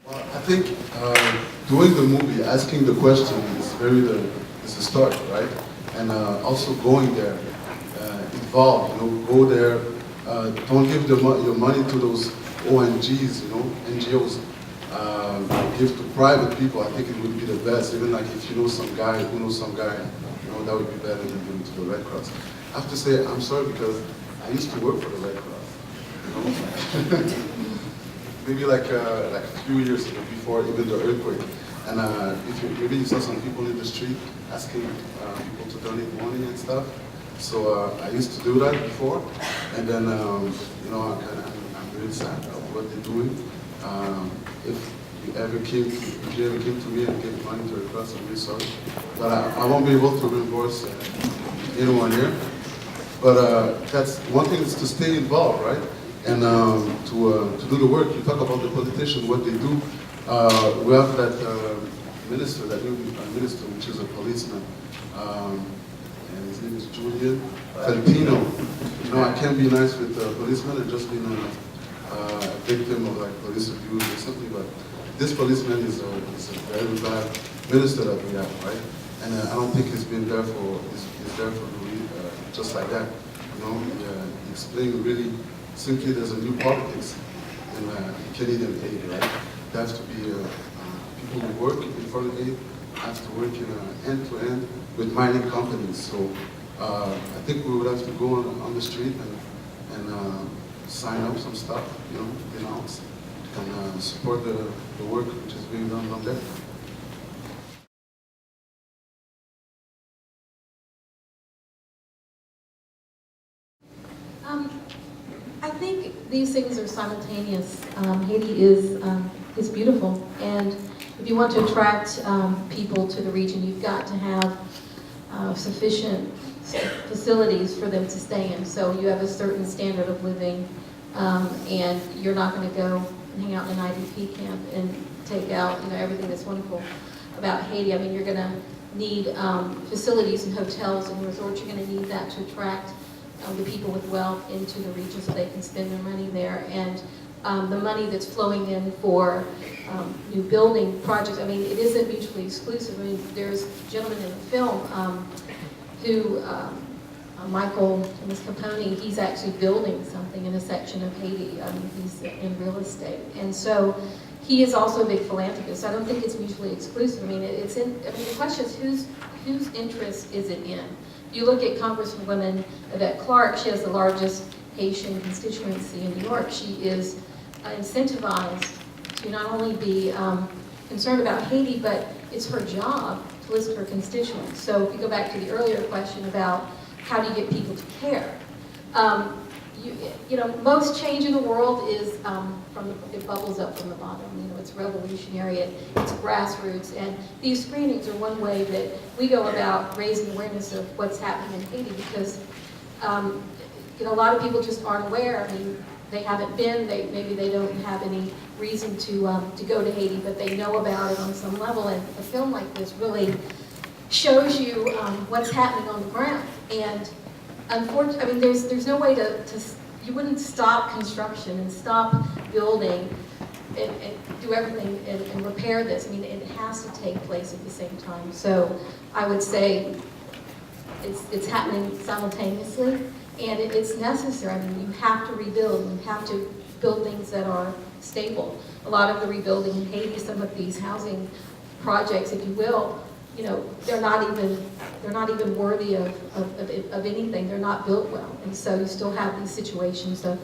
Well, I think doing the movie, asking the question is the start, right? And also going there, involved, go there. Don't give your money to those ONGs, NGOs. Give to private people. I think it would be the best. Even like if you know some guy who knows some guy, that would be better than giving to the Red Cross. I have to say I'm sorry because I used to work for the Red Cross. Maybe like a few years ago, before even the earthquake. And if maybe you saw some people in the street asking people to donate money and stuff. So I used to do that before, and then I'm really sad about what they're doing. If you ever came to me and gave money to the Cross, I'm really sorry, but I won't be able to reimburse anyone here. But that's one thing, is to stay involved, right? And to do the work. You talk about the politicians, what they do. We have that minister, that new minister, which is a policeman. And his name is Julian Fantino. I can't be nice with policemen and just being a victim of like police abuse or something, but this policeman is a very bad minister that we have, right? And I don't think he's been there he's there for just like that. He explained really simply there's a new politics in Canadian aid, right? There has to be people who work in foreign aid have to work in end-to-end with mining companies. So I think we would have to go on the street and sign up some stuff, denounce, and support the work which is being done on there. I think these things are simultaneous. Haiti is beautiful, and if you want to attract people to the region, you've got to have sufficient facilities for them to stay in. So you have a certain standard of living, and you're not going to go and hang out in an IDP camp and take out everything that's wonderful about Haiti. I mean, you're going to need facilities and hotels and resorts. You're going to need that to attract the people with wealth into the region so they can spend their money there. And the money that's flowing in for new building projects, I mean, it isn't mutually exclusive. I mean, there's a gentleman in the film who, Michael Capone, he's actually building something in a section of Haiti. I mean, he's in real estate. And so he is also a big philanthropist. I don't think it's mutually exclusive. I mean, the question is whose interest is it in? If you look at Congresswoman Yvette Clarke, she has the largest Haitian constituency in New York. She is incentivized to not only be concerned about Haiti, but it's her job to listen to her constituents. So if you go back to the earlier question about how do you get people to care, most change in the world is it bubbles up from the bottom. It's revolutionary, it's grassroots, and these screenings are one way that we go about raising awareness of what's happening in Haiti, because a lot of people just aren't aware. I mean, they haven't been, maybe they don't have any reason to go to Haiti, but they know about it on some level, and a film like this really shows you what's happening on the ground. And unfortunately, I mean, there's no way you wouldn't stop construction and stop building and do everything and repair this. I mean, it has to take place at the same time. So I would say it's happening simultaneously, and it's necessary. I mean, you have to rebuild, and you have to build things that are stable. A lot of the rebuilding in Haiti, some of these housing projects, if you will, they're not even worthy of anything. They're not built well, and so you still have these situations of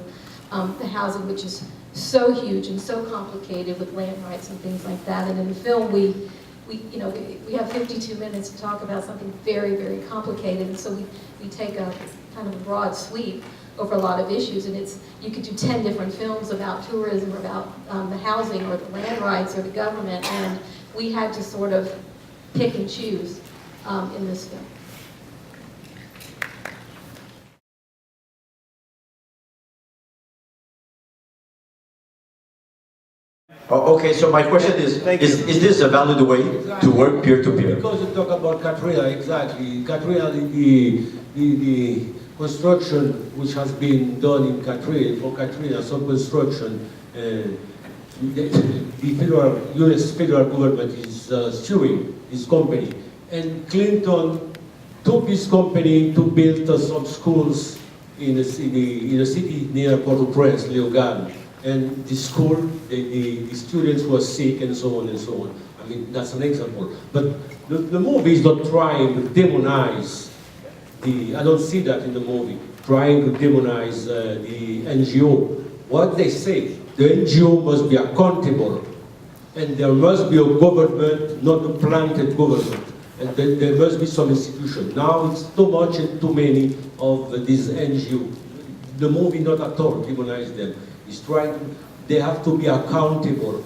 the housing, which is so huge and so complicated with land rights and things like that. And in the film, we have 52 minutes to talk about something very, very complicated, and so we take a kind of a broad sweep over a lot of issues, and you could do 10 different films about tourism or about the housing or the land rights or the government, and we had to sort of pick and choose in this film. Oh, okay, so my question is this a valid way to work peer-to-peer? Because you talk about Katrina, exactly. Katrina, the construction which has been done in Katrina, some construction the federal, US federal government is suing this company. And Clinton took this company to build some schools in a city near Port-au-Prince, Léogane. And the school, the students were sick and so on and so on. I mean, that's an example. But the movie is not trying to demonize I don't see that in the movie, trying to demonize the NGO. What they say, the NGO must be accountable, and there must be a government, not a planted government, and there must be some institution. Now it's too much and too many of these NGO. The movie not at all demonize them. It's trying to, they have to be accountable.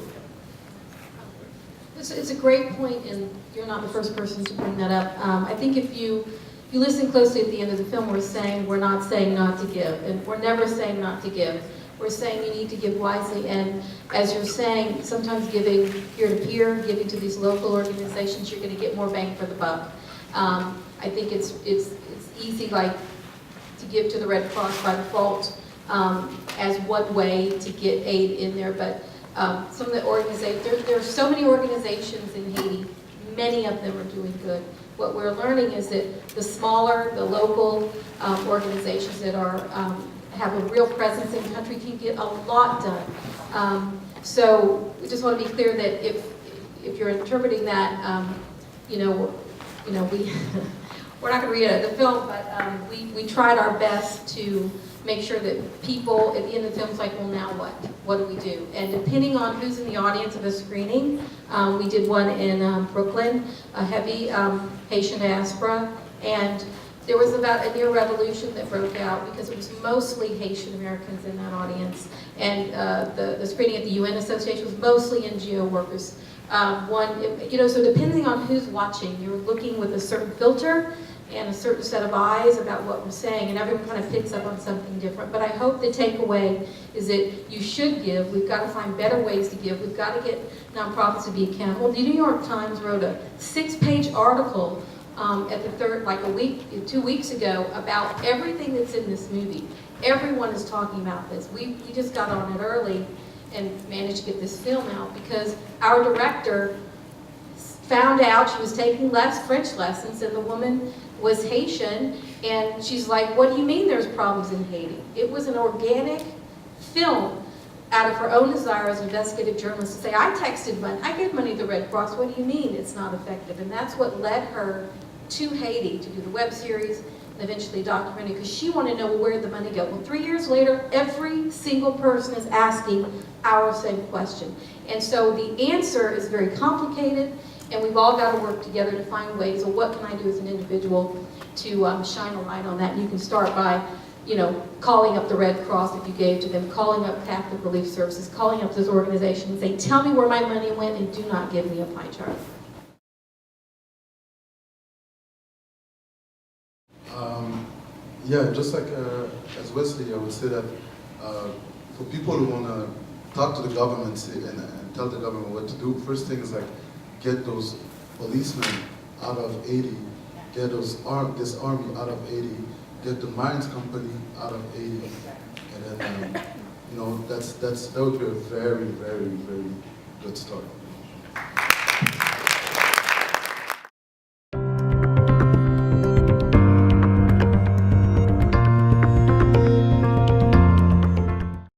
It's a great point, and you're not the first person to bring that up. I think if you listen closely at the end of the film, we're not saying not to give, and we're never saying not to give. We're saying you need to give wisely, and as you're saying, sometimes giving peer-to-peer, giving to these local organizations, you're going to get more bang for the buck. I think it's easy, like, to give to the Red Cross by default as one way to get aid in there, but some of the organizations, there are so many organizations in Haiti, many of them are doing good. What we're learning is that the smaller, the local organizations that are have a real presence in the country can get a lot done. So we just want to be clear that if you're interpreting that, we're not going to read the film, but we tried our best to make sure that people at the end of the film is like, well, now what? What do we do? And depending on who's in the audience of a screening, we did one in Brooklyn, a heavy Haitian diaspora, and there was about a near revolution that broke out because it was mostly Haitian Americans in that audience, and the screening at the UN Association was mostly NGO workers. So depending on who's watching, you're looking with a certain filter and a certain set of eyes about what we're saying, and everyone kind of picks up on something different. But I hope the takeaway is that you should give. We've got to find better ways to give. We've got to get nonprofits to be accountable. The New York Times wrote a 6-page article at the 2 weeks ago about everything that's in this movie. Everyone is talking about this. We just got on it early and managed to get this film out because our director found out she was taking French lessons, and the woman was Haitian, and she's like, what do you mean there's problems in Haiti? It was an organic film out of her own desire as an investigative journalist to say, I texted money, I gave money to the Red Cross, what do you mean it's not effective? And that's what led her to Haiti to do the web series and eventually documentary, because she wanted to know where the money go. Well, 3 years later, every single person is asking our same question. And so the answer is very complicated, and we've all got to work together to find ways of what can I do as an individual to shine a light on that. And you can start by, calling up the Red Cross if you gave to them, calling up Catholic Relief Services, calling up those organizations and saying, tell me where my money went and do not give me a pie chart. Yeah, just like as Wesley, I would say that for people who want to talk to the government and tell the government what to do, first thing is like get those policemen out of Haiti, get this army out of Haiti, get the mines company out of Haiti, and then that would be a very, very, very good start.